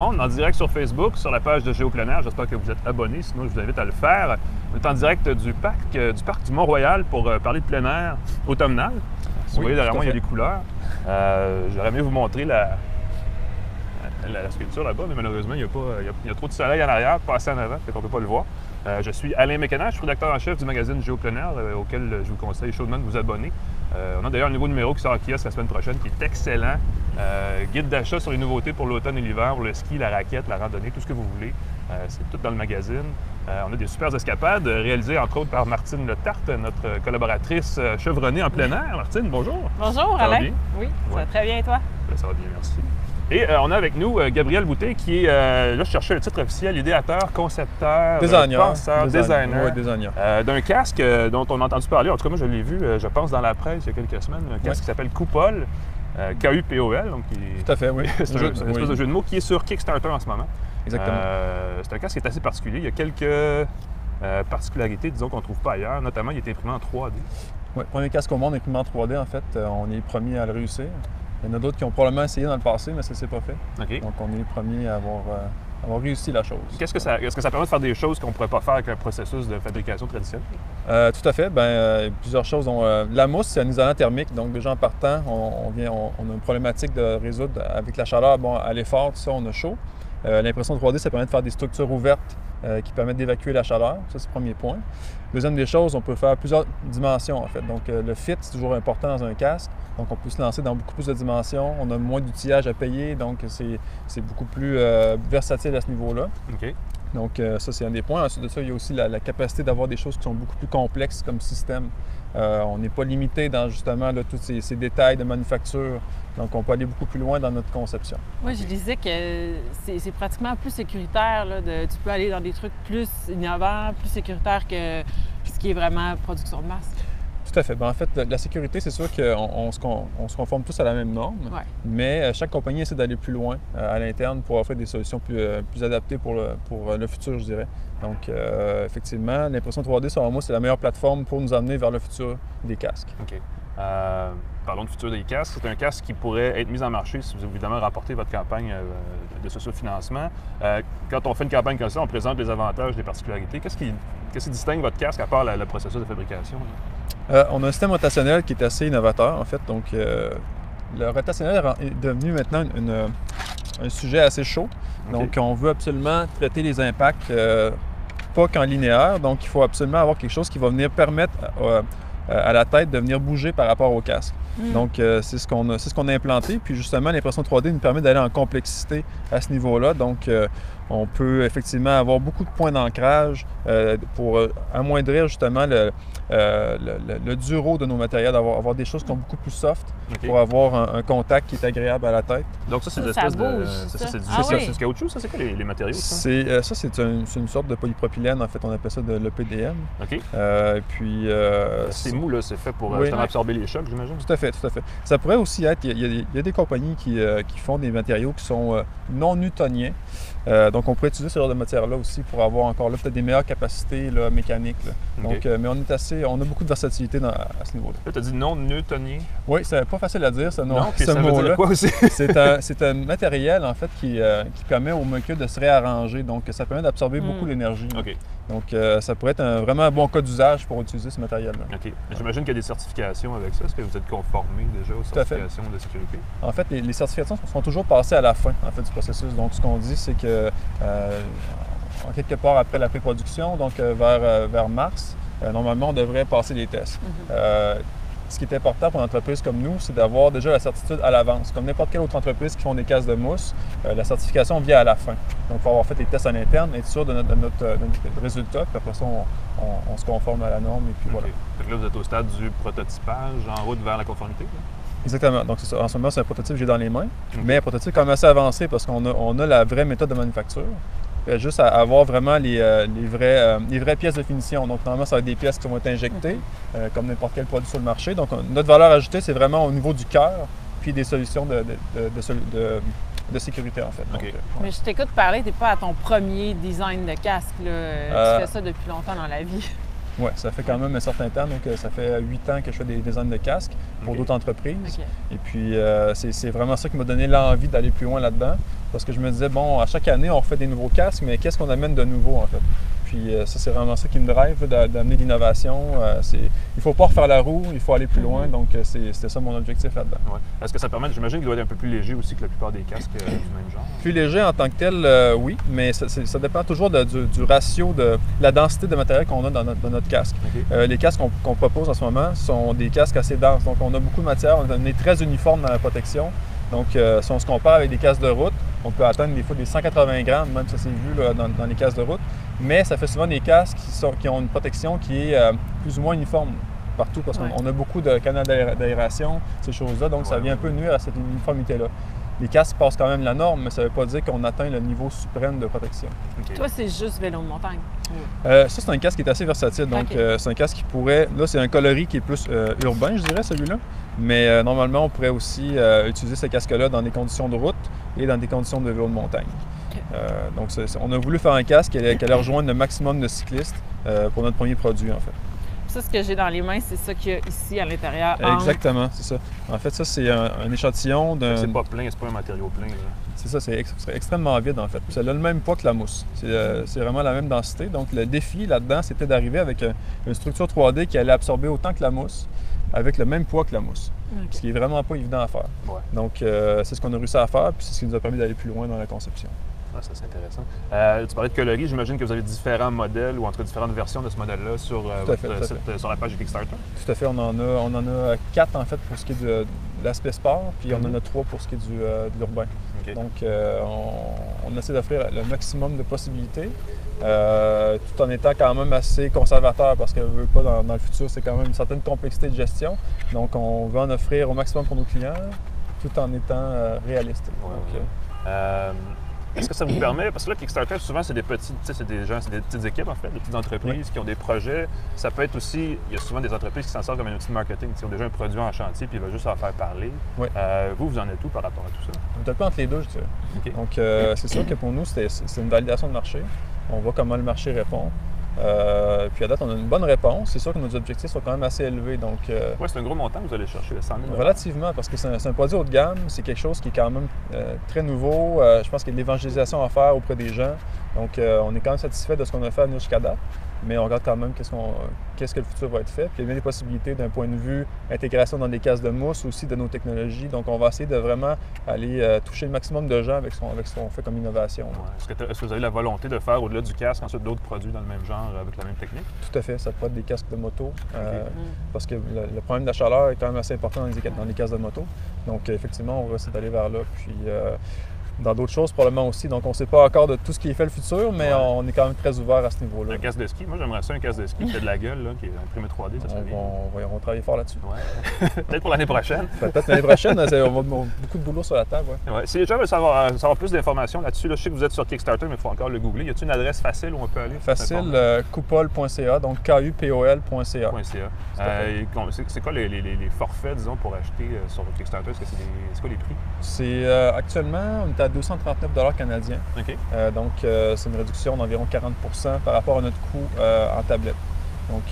En direct sur Facebook, sur la page de Géoplenaire. J'espère que vous êtes abonnés, sinon je vous invite à le faire. On est en direct du parc du Mont-Royal pour parler de plein air automnal. Si vous voyez derrière moi, il y a des couleurs. J'aurais aimé vous montrer la sculpture là-bas, mais malheureusement, il y a trop de soleil en arrière, pas assez en avant, fait qu'on ne peut pas le voir. Je suis Alain Mécanage, je suis rédacteur en chef du magazine Géoplenaire, auquel je vous conseille chaudement de vous abonner. On a d'ailleurs un nouveau numéro qui sort en kiosque la semaine prochaine, qui est excellent. Guide d'achat sur les nouveautés pour l'automne et l'hiver, pour le ski, la raquette, la randonnée, tout ce que vous voulez. C'est tout dans le magazine. On a des super escapades réalisées entre autres par Martine Letarte, notre collaboratrice chevronnée en plein air. Martine, bonjour. Bonjour, Ça va Alain. bien? Oui, ça va très bien et toi? Ça va bien, merci. Et on a avec nous Gabriel Boutet qui est, là je cherchais le titre officiel, idéateur, concepteur, penseur, designer, oui, designer. D'un casque dont on a entendu parler, en tout cas moi je l'ai vu, je pense dans la presse il y a quelques semaines, un casque qui s'appelle Kupol, K-U-P-O-L, donc Tout à fait, oui. c'est une espèce de jeu de mots qui est sur Kickstarter en ce moment. Exactement. C'est un casque qui est assez particulier, il y a quelques particularités, disons qu'on ne trouve pas ailleurs, notamment il est imprimé en 3D. Oui, premier casque au monde imprimé en 3D, en fait, on est les premiers à le réussir. Il y en a d'autres qui ont probablement essayé dans le passé, mais ça ne s'est pas fait. Okay. Donc, on est les premiers à avoir réussi la chose. Est-ce que ça permet de faire des choses qu'on ne pourrait pas faire avec un processus de fabrication traditionnel? Tout à fait. Plusieurs choses. La mousse, c'est un isolant thermique. Donc, déjà en partant, on a une problématique de résoudre avec la chaleur. Bon, à l'effort, tout ça, on a chaud. L'impression 3D, ça permet de faire des structures ouvertes qui permettent d'évacuer la chaleur. Ça, c'est le premier point. Deuxième des choses, on peut faire plusieurs dimensions, en fait. Donc, le fit, c'est toujours important dans un casque. Donc, on peut se lancer dans beaucoup plus de dimensions. On a moins d'outillage à payer, donc c'est beaucoup plus versatile à ce niveau-là. OK. Donc, ça, c'est un des points. Ensuite de ça, il y a aussi la capacité d'avoir des choses qui sont beaucoup plus complexes comme système. On n'est pas limité dans, justement, là, tous ces détails de manufacture. Donc, on peut aller beaucoup plus loin dans notre conception. Moi, je disais que c'est pratiquement plus sécuritaire. Là, tu peux aller dans des trucs plus innovants, plus sécuritaires que ce qui est vraiment production de masse. Tout à fait. En fait, la sécurité, c'est sûr qu'on se conforme tous à la même norme, mais chaque compagnie essaie d'aller plus loin à l'interne pour offrir des solutions plus adaptées pour le futur, je dirais. Donc, effectivement, l'impression 3D, selon moi, c'est la meilleure plateforme pour nous amener vers le futur des casques. OK. Parlons du futur des casques. C'est un casque qui pourrait être mis en marché si vous, évidemment, remportez votre campagne de sociofinancement. Quand on fait une campagne comme ça, on présente les avantages, les particularités. Qu'est-ce qui distingue votre casque à part le processus de fabrication? On a un système rotationnel qui est assez innovateur, en fait. Donc, le rotationnel est devenu maintenant un sujet assez chaud. Okay. Donc, on veut absolument traiter les impacts pas qu'en linéaire. Donc, il faut absolument avoir quelque chose qui va venir permettre à la tête de venir bouger par rapport au casque. Donc, c'est ce qu'on a implanté. Puis, justement, l'impression 3D nous permet d'aller en complexité à ce niveau-là. Donc, on peut effectivement avoir beaucoup de points d'ancrage pour amoindrir justement le duro de nos matériels, avoir des choses qui sont beaucoup plus soft pour avoir un contact qui est agréable à la tête. Donc ça, c'est des espèces de... C'est du caoutchouc, ça? C'est quoi les matériaux? C'est une sorte de polypropylène, en fait. On appelle ça de l'EPDM. OK. Puis... c'est mou, là. C'est fait pour justement absorber les chocs, j'imagine? Tout à fait, tout à fait. Ça pourrait aussi être... Il y a des compagnies qui font des matériaux qui sont non newtoniens. Donc, on pourrait utiliser ce genre de matière-là aussi pour avoir encore là peut-être des meilleures capacités là, mécaniques. Là. Donc, mais on a beaucoup de versatilité à ce niveau-là. Là, tu as dit non newtonien? Oui, c'est pas facile à dire, ce mot-là. Veut dire quoi aussi? C'est un matériel, en fait, qui permet au molécule de se réarranger. Donc, ça permet d'absorber beaucoup d'énergie. OK. Donc, ça pourrait être vraiment un bon cas d'usage pour utiliser ce matériel-là. OK. J'imagine qu'il y a des certifications avec ça. Est-ce que vous êtes conformé déjà aux certifications de sécurité? En fait, les certifications sont toujours passées à la fin du processus. Donc, ce qu'on dit, c'est que en quelque part après la pré-production, donc vers mars, normalement, on devrait passer les tests. Ce qui est important pour une entreprise comme nous, c'est d'avoir déjà la certitude à l'avance. Comme n'importe quelle autre entreprise qui font des casques de mousse, la certification vient à la fin. Donc, il faut avoir fait les tests à l'interne, être sûr de notre résultat, puis après ça, on se conforme à la norme, et puis voilà. Donc là, vous êtes au stade du prototypage en route vers la conformité? Là? Exactement. Donc, c'est ça. En ce moment, c'est un prototype que j'ai dans les mains, mais un prototype quand même assez avancé parce qu'on a la vraie méthode de manufacture. Juste à avoir vraiment les vraies pièces de finition. Donc, normalement, ça va être des pièces qui vont être injectées, comme n'importe quel produit sur le marché. Donc, notre valeur ajoutée, c'est vraiment au niveau du cœur, puis des solutions de sécurité, en fait. Okay. Donc, Mais je t'écoute parler, tu n'es pas à ton premier design de casque. Là. Tu fais ça depuis longtemps dans la vie. Oui, ça fait quand même un certain temps. Donc, ça fait 8 ans que je fais des designs de casques pour d'autres entreprises. Et puis, c'est vraiment ça qui m'a donné l'envie d'aller plus loin là-dedans. Parce que je me disais, bon, à chaque année, on refait des nouveaux casques, mais qu'est-ce qu'on amène de nouveau, en fait? Puis ça, c'est vraiment ça qui me drive, d'amener de l'innovation. Il ne faut pas refaire la roue, il faut aller plus loin. Donc, c'était ça mon objectif là-dedans. Ouais. Est-ce que ça permet, j'imagine qu'il doit être un peu plus léger aussi que la plupart des casques du même genre? Plus léger en tant que tel, oui, mais ça dépend toujours du ratio, de la densité de matériel qu'on a dans notre casque. Okay. Les casques qu'on propose en ce moment sont des casques assez denses. Donc, on a beaucoup de matière, on est très uniforme dans la protection. Donc, si on se compare avec des casques de route, on peut atteindre des fois des 180 grammes, même ça s'est vu là, dans les casques de route. Mais ça fait souvent des casques qui ont une protection qui est plus ou moins uniforme partout parce qu'on a beaucoup de canaux d'aération, ces choses-là. Donc, ça vient un peu nuire à cette uniformité-là. Les casques passent quand même la norme, mais ça ne veut pas dire qu'on atteint le niveau suprême de protection. Okay. Toi, c'est juste vélo de montagne? Ça, c'est un casque qui est assez versatile. Donc, c'est un casque qui pourrait... Là, c'est un coloris qui est plus urbain, je dirais, celui-là. Mais normalement, on pourrait aussi utiliser ce casque-là dans des conditions de route et dans des conditions de vélo de montagne. Okay. Donc, on a voulu faire un casque qui allait rejoindre le maximum de cyclistes pour notre premier produit, en fait. Ça, ce que j'ai dans les mains, c'est ça qu'il y a ici à l'intérieur. Exactement, c'est ça. En fait, ça, c'est un échantillon d'un... C'est pas plein, c'est pas un matériau plein. Là. C'est ça, c'est extrêmement vide, en fait. Ça a le même poids que la mousse. C'est vraiment la même densité. Donc, le défi là-dedans, c'était d'arriver avec une structure 3D qui allait absorber autant que la mousse, avec le même poids que la mousse. Okay. Ce qui n'est vraiment pas évident à faire. Ouais. Donc, c'est ce qu'on a réussi à faire, puis c'est ce qui nous a permis d'aller plus loin dans la conception. Ah, ça, c'est intéressant. Tu parlais de coloris, j'imagine que vous avez différents modèles ou entre différentes versions de ce modèle-là sur votre site, sur la page de Kickstarter? Tout à fait. On en a 4 en fait pour ce qui est de l'aspect sport, puis on en a 3 pour ce qui est de l'urbain. Okay. Donc, on essaie d'offrir le maximum de possibilités, tout en étant quand même assez conservateur parce qu'on ne veut pas dans le futur, c'est quand même une certaine complexité de gestion. Donc, on veut en offrir au maximum pour nos clients, tout en étant réaliste. Est-ce que ça vous permet, parce que là, Kickstarter, souvent, c'est des petites, c'est des gens, c'est des petites équipes, en fait, des petites entreprises qui ont des projets. Ça peut être aussi, il y a souvent des entreprises qui s'en sortent comme un outil de marketing, qui ont déjà un produit en chantier, puis ils veulent juste en faire parler. Vous en êtes où par rapport à tout ça? On est un peu entre les deux, je dirais. Okay. Donc, c'est sûr que pour nous, c'est une validation de marché. On voit comment le marché répond. Puis à date, on a une bonne réponse. C'est sûr que nos objectifs sont quand même assez élevés. Donc, c'est un gros montant que vous allez chercher, 100 000 $. Relativement, parce que c'est un produit haut de gamme. C'est quelque chose qui est quand même très nouveau. Je pense qu'il y a de l'évangélisation à faire auprès des gens. Donc, on est quand même satisfait de ce qu'on a fait à venir jusqu'à date. Mais on regarde quand même qu'est-ce que le futur va être fait. Puis il y a bien des possibilités d'un point de vue intégration dans des casques de mousse, aussi de nos technologies. Donc, on va essayer de vraiment aller toucher le maximum de gens avec ce qu'on fait comme innovation. Ouais. Est-ce que vous avez la volonté de faire, au-delà du casque, ensuite d'autres produits dans le même genre avec la même technique? Tout à fait. Ça peut être des casques de moto. Parce que le problème de la chaleur est quand même assez important dans les casques de moto. Donc, effectivement, on va essayer d'aller vers là. Puis, dans d'autres choses probablement aussi. Donc, on ne sait pas encore de tout ce qui est fait le futur, mais on est quand même très ouvert à ce niveau-là. Un casque de ski, moi j'aimerais ça, un casque de ski qui fait de la gueule, là, qui est imprimé 3D, ça serait bien. On va travailler fort là-dessus. Ouais. Peut-être pour l'année prochaine. Peut-être l'année prochaine, on va beaucoup de boulot sur la table. Ouais. Si les gens veulent savoir plus d'informations là-dessus, là, je sais que vous êtes sur Kickstarter, mais il faut encore le googler. Y a-t-il une adresse facile où on peut aller? Facile, coupole.ca, donc kupol.ca. C'est quoi les forfaits, disons, pour acheter sur Kickstarter? C'est quoi les prix? C'est actuellement, on est à 239 $ canadiens. Okay. Donc, c'est une réduction d'environ 40 % par rapport à notre coût en tablette. Donc,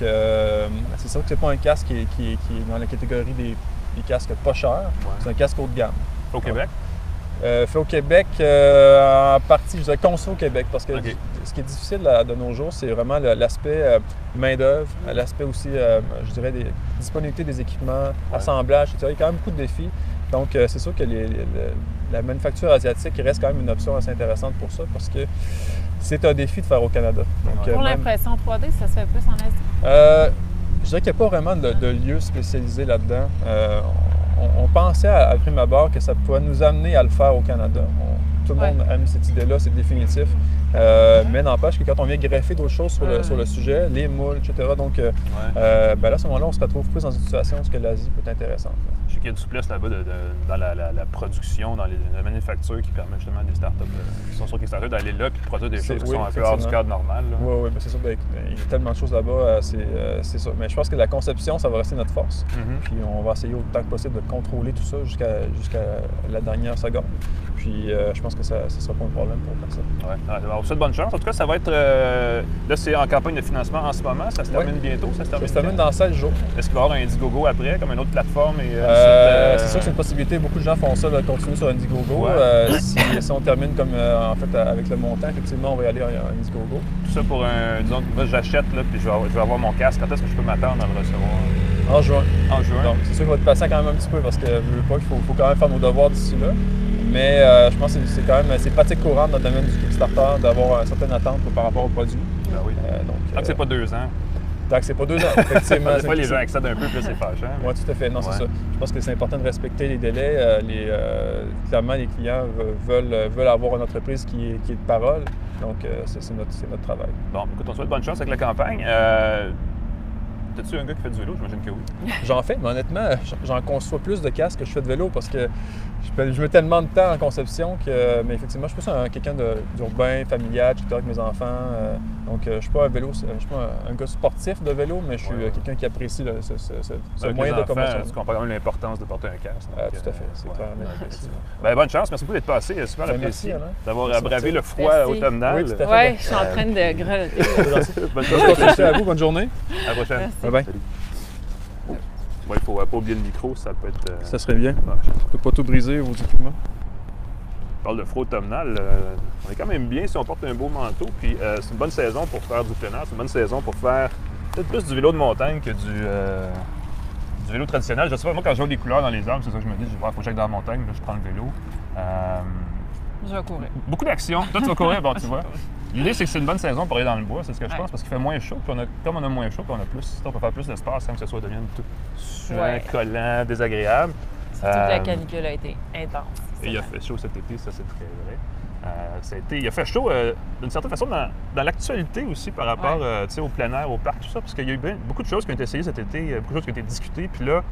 c'est sûr que c'est pas un casque qui est dans la catégorie des casques pas chers. Ouais. C'est un casque haut de gamme. Au Québec? Fait au Québec, en partie, je dirais conçu au Québec, parce que ce qui est difficile de nos jours, c'est vraiment l'aspect main-d'œuvre, l'aspect aussi, je dirais, des disponibilités des équipements, assemblage, etc. Il y a quand même beaucoup de défis. Donc, c'est sûr que la manufacture asiatique reste quand même une option assez intéressante pour ça, parce que c'est un défi de faire au Canada. Donc, pour l'impression 3D, ça se fait plus en Asie? Je dirais qu'il n'y a pas vraiment de lieu spécialisé là-dedans. On pensait à prime abord que ça pourrait nous amener à le faire au Canada. Tout le monde aime cette idée-là, c'est définitif. Mais n'empêche que quand on vient greffer d'autres choses sur le sujet, les moules, etc., donc là, à ce moment-là, on se retrouve plus dans une situation où l'Asie peut être intéressante. Je sais qu'il y a du souplesse là-bas dans la production, dans la manufacture qui permet justement à des startups qui sont sur Kickstarter d'aller là et de produire des choses qui sont un peu hors du cadre normal. Oui, c'est sûr. Il y a tellement de choses là-bas, c'est ça. Mais je pense que la conception, ça va rester notre force. Puis on va essayer autant que possible de contrôler tout ça jusqu'à la dernière seconde. Puis je pense que ça ne sera pas un problème pour faire ça. Ouais. Alors, ça de bonne chance. En tout cas, ça va être. Là, c'est en campagne de financement en ce moment. Ça se termine bientôt. Ça se termine dans 16 jours. Est-ce qu'il va y avoir un Indiegogo après, comme une autre plateforme? C'est sûr que c'est une possibilité. Beaucoup de gens font ça, là, continuer sur Indiegogo. Ouais. Si on termine comme en fait avec le montant, effectivement, on va y aller en Indiegogo. Tout ça pour un. Disons que moi, j'achète, là, puis je vais avoir mon casque. Quand est-ce que je peux m'attendre à le recevoir? En juin. En juin. Donc, c'est sûr qu'il va être patient quand même un petit peu parce que je veux pas qu'il faut quand même faire nos devoirs d'ici là. Mais je pense que c'est quand même pratique courante dans le domaine du Kickstarter d'avoir une certaine attente par rapport au produit. Ben oui. Tant que c'est pas 2 ans. Tant que c'est pas 2 ans, effectivement. Des fois, les gens accèdent un peu, puis là, c'est fâchant. Oui, tout à fait. Non, c'est Ouais. ça. Je pense que c'est important de respecter les délais. Clairement, les clients veulent avoir une entreprise qui est de parole. Donc, c'est notre travail. Bon, écoute, on souhaite bonne chance avec la campagne. T'as-tu un gars qui fait du vélo? J'imagine que oui. J'en fais, mais honnêtement, j'en conçois plus de casques que je fais de vélo parce que je mets tellement de temps en conception que. Mais effectivement, je suis plus quelqu'un d'urbain, familial, je suis avec mes enfants. Donc, je suis pas je suis pas un gars sportif de vélo, mais je suis quelqu'un qui apprécie ce moyen de commerce. Tu comprends quand même l'importance de porter un casque. Tout à fait, c'est clairement apprécié. Ben, bonne chance, merci beaucoup d'être passé. Super Ben, apprécié. merci, Alain. D'avoir Merci, bravé merci. le froid Merci. automnal. Oui, tout à fait. Ouais, je suis en train de grelotter. Bonne Bonne chance. continuation à vous, bonne journée. À la prochaine. Merci. Bye bye. Salut. Ouais, il faut pas oublier le micro, ça peut être. Ça serait bien. Ouais. Je peux pas tout briser vos équipements. On parle de froid automnal, on est quand même bien si on porte un beau manteau. Puis c'est une bonne saison pour faire du plein air, c'est une bonne saison pour faire peut-être plus du vélo de montagne que du vélo traditionnel. Je sais pas, moi quand je vois des couleurs dans les arbres, c'est ça que je me dis, il faut que j'aille dans la montagne, là, je prends le vélo. Je vais courir. Beaucoup d'action. Toi, tu vas courir, bon, tu vois. L'idée, c'est que c'est une bonne saison pour aller dans le bois, c'est ce que je pense, parce qu'il fait moins chaud. Puis comme on a moins chaud, puis on peut faire plus d'espace sans que ce soit devienne tout suant, Ouais. collant, désagréable. Surtout que la canicule a été intense. Et il a fait chaud cet été, ça c'est très vrai. Il a fait chaud d'une certaine façon dans l'actualité aussi par rapport tu sais, au plein air, au parc, tout ça, parce qu'il y a eu beaucoup de choses qui ont été essayées cet été, beaucoup de choses qui ont été discutées. Puis là,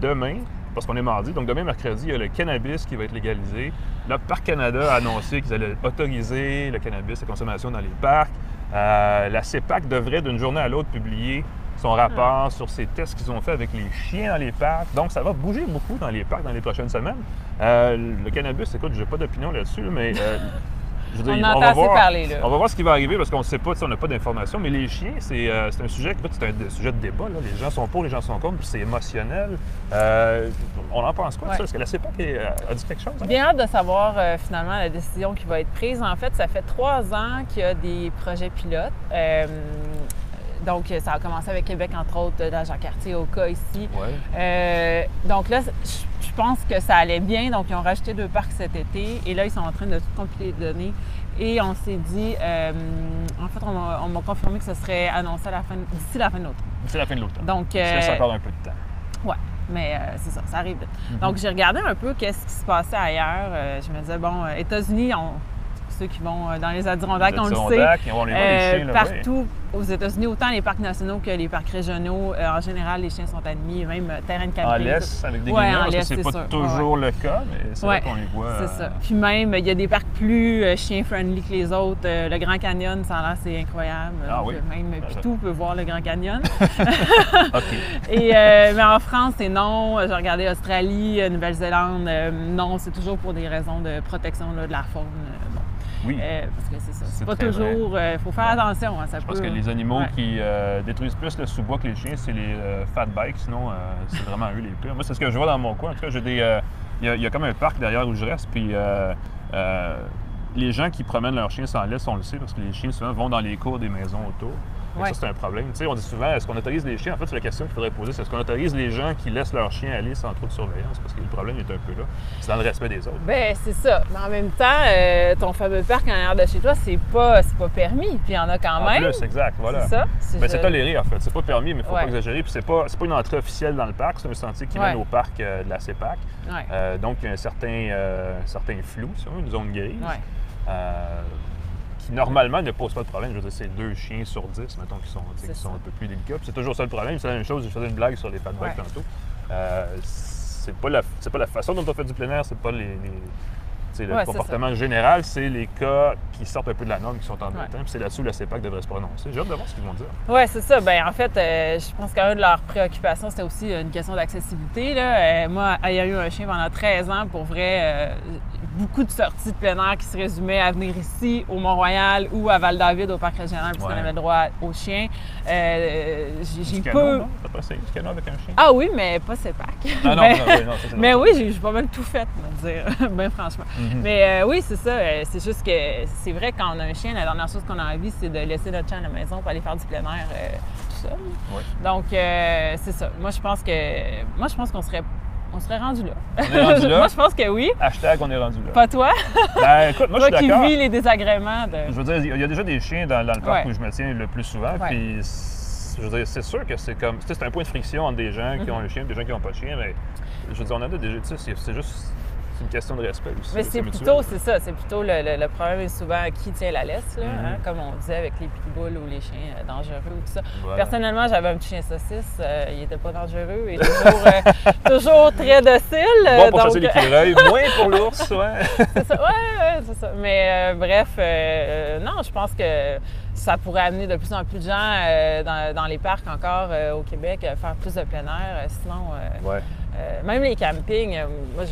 demain, parce qu'on est mardi, donc demain, mercredi, il y a le cannabis qui va être légalisé. Le Parc Canada a annoncé qu'ils allaient autoriser le cannabis, la consommation dans les parcs. La CEPAC devrait, d'une journée à l'autre, publier son rapport sur ces tests qu'ils ont fait avec les chiens dans les parcs. Donc, ça va bouger beaucoup dans les parcs dans les prochaines semaines. Le cannabis, écoute, j'ai pas d'opinion là-dessus, mais je veux dire, On entend va assez voir, parler, là. on va voir ce qui va arriver parce qu'on ne sait pas, on n'a pas d'informations. Mais les chiens, c'est un sujet, écoute, c'est un sujet de débat. Là. Les gens sont pour, les gens sont contre, puis c'est émotionnel. On en pense quoi de ça? Est-ce que la CEPAC a dit quelque chose? Hein? Bien hâte de savoir finalement la décision qui va être prise. En fait, ça fait 3 ans qu'il y a des projets pilotes. Donc, ça a commencé avec Québec, entre autres, dans Jean-Cartier, au cas ici. Ouais. Donc là, je pense que ça allait bien. Donc, ils ont rajouté 2 parcs cet été. Et là, ils sont en train de tout compiler les données. Et on s'est dit, en fait, on m'a confirmé que ce serait annoncé d'ici la fin de l'automne. C'est la fin de l'automne. Donc, Il se laisse encore un peu de temps. ouais, mais c'est ça arrive vite. Donc, j'ai regardé un peu qu'est-ce qui se passait ailleurs. Je me disais, bon, États-Unis, ceux qui vont dans les Adirondacks, on le sait. Ils vont les voir, les chiens, là, partout aux États-Unis, autant les parcs nationaux que les parcs régionaux, en général, les chiens sont admis, même terrain de camping. En laisse, avec des Ouais, guillemets, en parce que laisse, c'est c'est pas sûr. toujours le cas, mais c'est vrai qu'on les voit. C'est ça. Puis même, il y a des parcs plus chien-friendly que les autres. Le Grand Canyon, ça a l'air, c'est incroyable. Ah Donc, oui? Même Pitou peut voir le Grand Canyon. OK. Et, mais en France, c'est non. J'ai regardé Australie, Nouvelle-Zélande. Non, c'est toujours pour des raisons de protection là, de la faune. Bon. Oui. Parce que c'est ça. C'est C'est pas très toujours. Il faut faire attention. Hein, ça Je pense que les animaux qui détruisent plus le sous-bois que les chiens, c'est les fat bikes. Sinon, c'est vraiment eux les pires. Moi, c'est ce que je vois dans mon coin. En tout cas, j'ai des. Il y a comme un parc derrière où je reste. Puis les gens qui promènent leurs chiens sans laisse, on le sait, parce que les chiens souvent vont dans les cours des maisons autour. Ouais. Ça, c'est un problème. Tu sais, on dit souvent, est-ce qu'on autorise les chiens? En fait, c'est la question qu'il faudrait poser, c'est est-ce qu'on autorise les gens qui laissent leurs chiens aller sans trop de surveillance? Parce que le problème est un peu là. C'est dans le respect des autres. Bien, c'est ça. Mais en même temps, ton fameux parc en arrière de chez toi, c'est pas permis. Puis il y en a quand même. En plus, exact, voilà. C'est ça. Mais c'est toléré, en fait. C'est pas permis, mais il ne faut Ouais. pas exagérer. Puis c'est pas une entrée officielle dans le parc, c'est un sentier qui mène au parc de la CEPAC. Ouais. Donc, il y a un certain flou, ça, une zone grise. Ouais. Qui normalement ne pose pas de problème. Je veux dire, c'est 2 chiens sur 10, mettons, qui sont un peu plus délicats. Puis c'est toujours ça le problème. C'est la même chose, je faisais une blague sur les fat bikes tantôt. C'est pas la façon dont on fait du plein air, c'est pas le comportement général, c'est les cas qui sortent un peu de la norme, qui sont embêtants. Puis c'est là-dessus où la CEPAC devrait se prononcer. J'ai hâte de voir ce qu'ils vont dire. Oui, c'est ça. En fait, je pense qu'un de leurs préoccupations, c'était aussi une question d'accessibilité. Moi, ayant eu un chien pendant 13 ans, pour vrai, beaucoup de sorties de plein air qui se résumaient à venir ici, au Mont-Royal ou à Val-David, au parc régional, puisqu'on avait le droit aux chiens. J'ai peu... Non? T'as pas essayé du canot avec un chien? Ah oui, mais pas CEPAC. Ah non, mais oui, j'ai pas mal tout fait, on va dire, bien franchement. Mais oui, c'est ça. C'est juste que c'est vrai que quand on a un chien, la dernière chose qu'on a envie, c'est de laisser notre chien à la maison pour aller faire du plein air tout seul. Oui. Donc, c'est ça. Moi, je pense qu'on serait rendu là. On est rendu là? Moi, je pense que oui. Hashtag, on est rendu là. Pas toi? Ben, écoute, moi, je suis d'accord. Toi qui vis les désagréments de... Je veux dire, il y a déjà des chiens dans le parc où je me tiens le plus souvent, puis je veux dire, c'est sûr que c'est comme... C'est un point de friction entre des gens qui ont un chien et des gens qui n'ont pas de chien, mais je veux dire, on a déjà... Tu sais, c'est juste... C'est une question de respect aussi. Mais c'est plutôt, c'est ça, c'est plutôt le problème est souvent qui tient la laisse, là, comme on disait avec les pitbulls ou les chiens dangereux ou tout ça. Voilà. Personnellement, j'avais un petit chien saucisse, il n'était pas dangereux et toujours très docile. Bon pour chasser l'écureuil, moins pour l'ours, ouais. C'est ça, ouais, c'est ça. Mais bref, non, je pense que ça pourrait amener de plus en plus de gens dans les parcs encore au Québec, faire plus de plein air. Sinon, même les campings, moi,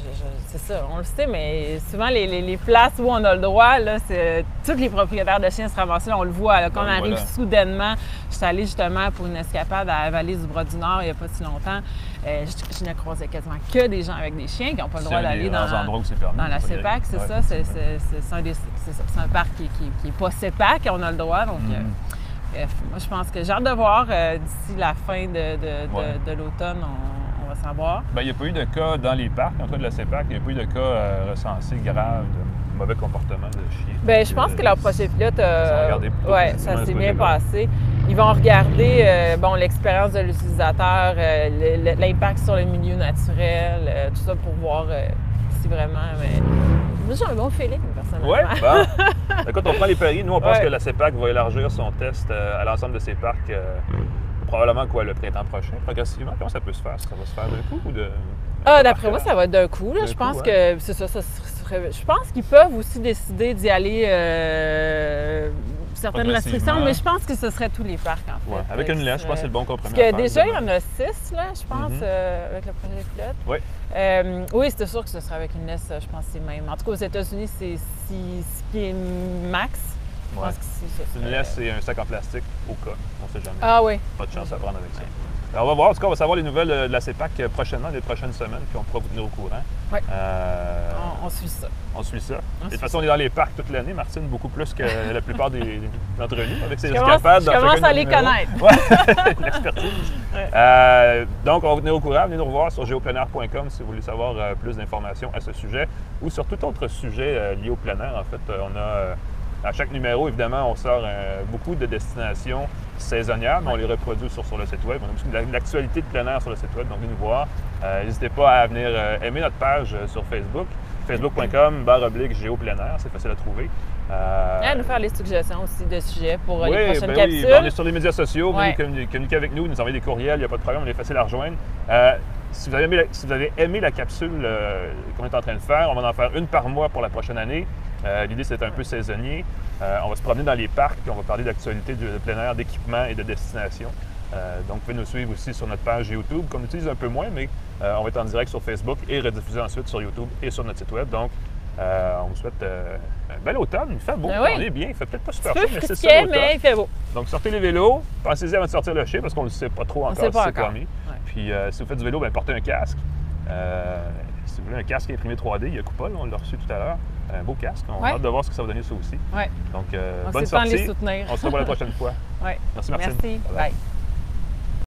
c'est ça, on le sait, mais souvent les places où on a le droit, là, c'est tous les propriétaires de chiens se ramassent là, on le voit. Là, quand on arrive soudainement, je suis allée justement pour une escapade à la vallée du Bras-du-Nord il n'y a pas si longtemps. Je ne croisais quasiment que des gens avec des chiens qui n'ont pas le droit d'aller dans la CEPAC, c'est ça. C'est un parc qui n'est pas CEPAC, on a le droit. Donc, bref, moi, je pense que j'ai hâte de voir d'ici la fin de l'automne, on va savoir. Bien, il n'y a pas eu de cas dans les parcs, en tout cas de la CEPAC, il n'y a pas eu de cas recensés graves de mauvais comportement de chiens. Bien, je pense que leur projet pilote, ça s'est bien passé. Ils vont regarder l'expérience de l'utilisateur, l'impact sur le milieu naturel, tout ça pour voir si vraiment... Mais... Moi, j'ai un bon feeling, personnellement. Oui, bon. Écoute, on prend les paris. Nous, on pense que la CEPAC va élargir son test à l'ensemble de ses parcs probablement le printemps prochain, progressivement. Comment ça peut se faire? Ça va se faire d'un coup ou de... D'après moi, ça va être d'un coup. Là. Je pense que c'est ça serait... Je pense qu'ils peuvent aussi décider d'y aller certaines restrictions, mais je pense que ce serait tous les parcs, en fait. Ouais. Avec une laisse, je pense que c'est le bon compromis. Parce que déjà, il y en a 6, là, je pense, avec le projet pilote. Oui. Oui, c'était sûr que ce serait avec une laisse, je pense que c'est même. En tout cas, aux États-Unis, c'est 6 pieds max. Je pense que c'est ça. Une laisse et un sac en plastique au cas. On ne sait jamais. Ah oui. Pas de chance à prendre avec ça. Alors, on va voir. En tout cas, on va savoir les nouvelles de la CEPAC prochainement, les prochaines semaines, puis on pourra vous tenir au courant. Oui. On suit ça. On suit ça. Et de toute façon, on est dans les parcs toute l'année, Martine, beaucoup plus que la plupart d'entre nous, avec ses escapades. Je commence à les connaître. Oui, l'expertise. Donc, on va vous tenir au courant. Venez nous revoir sur geoplenair.com si vous voulez savoir plus d'informations à ce sujet ou sur tout autre sujet lié au plein air. En fait, on a... À chaque numéro, évidemment, on sort beaucoup de destinations saisonnières, mais on les reproduit sur le site web. On a aussi de l'actualité de plein air sur le site web, donc venez nous voir. N'hésitez pas à venir aimer notre page sur Facebook, facebook.com/géopleinair, c'est facile à trouver. Et à nous faire les suggestions aussi de sujets pour les prochaines capsules. Oui, on est sur les médias sociaux, venez communiquer avec nous, nous envoyer des courriels, il n'y a pas de problème, on est facile à rejoindre. Si vous avez aimé la capsule qu'on est en train de faire, on va en faire une par mois pour la prochaine année. L'idée, c'est un peu saisonnier. On va se promener dans les parcs, puis on va parler d'actualité de plein air, d'équipement et de destination. Donc, vous pouvez nous suivre aussi sur notre page YouTube, qu'on utilise un peu moins, mais on va être en direct sur Facebook et rediffuser ensuite sur YouTube et sur notre site web. Donc, on vous souhaite un bel automne. Il fait beau, on est bien. Il fait peut-être pas super chaud, mais c'est ça l'automne. Mais il fait beau. Donc, sortez les vélos. Pensez-y avant de sortir le chien, parce qu'on ne le sait pas trop encore si c'est permis. Puis, si vous faites du vélo, portez un casque. Si vous voulez un casque imprimé 3D, il y a Coupole, on l'a reçu tout à l'heure. Un beau casque. On a hâte de voir ce que ça va donner ça aussi. Donc, bonne sortie. Les soutenir. On se revoit la prochaine fois. Merci Martine. Merci. Bye.